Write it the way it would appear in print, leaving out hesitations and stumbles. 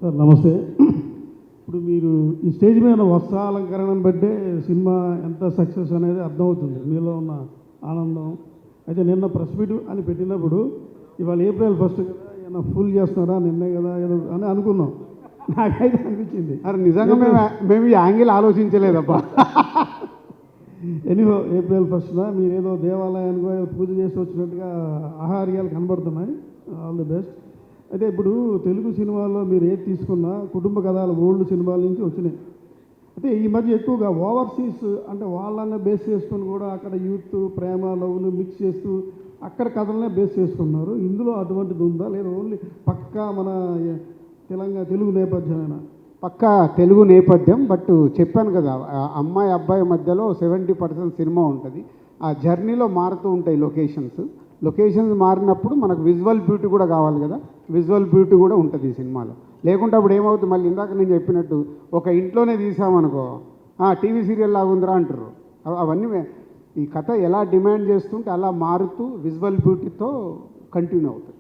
Sir నమస్తే. ఇప్పుడు మీరు ఈ స్టేజ్ మీద వస్త్రాలంకరణను బట్టే సినిమా ఎంత సక్సెస్ అనేది అర్థమవుతుంది, మీలో ఉన్న ఆనందం. అయితే నిన్న ప్రెస్ మీట్ అని పెట్టినప్పుడు ఇవాళ ఏప్రిల్ 1 కదా, ఏమైనా ఫుల్ చేస్తున్నారా, నిన్నే కదా ఏదో అని అనుకున్నాం. నాకైతే అనిపించింది అరే నిజంగా మేము ఈ యాంగిల్ ఆలోచించలేదబ్బా. ఎనీహో ఏప్రిల్ 1న మీరు ఏదో దేవాలయానికి ఏదో పూజ చేసి వచ్చినట్టుగా ఆహార్యాలు కనబడుతున్నాయి. All the best. అయితే ఇప్పుడు తెలుగు సినిమాల్లో మీరు ఏది తీసుకున్నా కుటుంబ కథలు ఓల్డ్ సినిమాల నుంచి వచ్చినాయి. అయితే ఈ మధ్య ఎక్కువగా ఓవర్సీస్ అంటే వాళ్ళనే బేస్ చేసుకొని కూడా అక్కడ యూత్ ప్రేమ లవ్లు మిక్స్ చేస్తూ అక్కడ కథలనే బేస్ చేసుకున్నారు. ఇందులో అటువంటిది ఉందా, లేదా ఓన్లీ పక్కా మన తెలుగు నేపథ్యమేనా? పక్కా తెలుగు నేపథ్యం. బట్ చెప్పాను కదా, అమ్మాయి అబ్బాయి మధ్యలో 70% సినిమా ఉంటుంది. ఆ జర్నీలో మారుతూ ఉంటాయి లొకేషన్స్ మారినప్పుడు మనకు విజువల్ బ్యూటీ కూడా కావాలి కదా, విజువల్ బ్యూటీ కూడా ఉంటుంది ఈ సినిమాలో. లేకుంటే అప్పుడు ఏమవుతుంది, మళ్ళీ ఇందాక నేను చెప్పినట్టు ఒక ఇంట్లోనే తీసామనుకో టీవీ సీరియల్ లాగా ఉందిరా అంటారు. అవన్నీ ఈ కథ ఎలా డిమాండ్ చేస్తుంటే అలా మారుతూ విజువల్ బ్యూటీతో కంటిన్యూ అవుతుంది.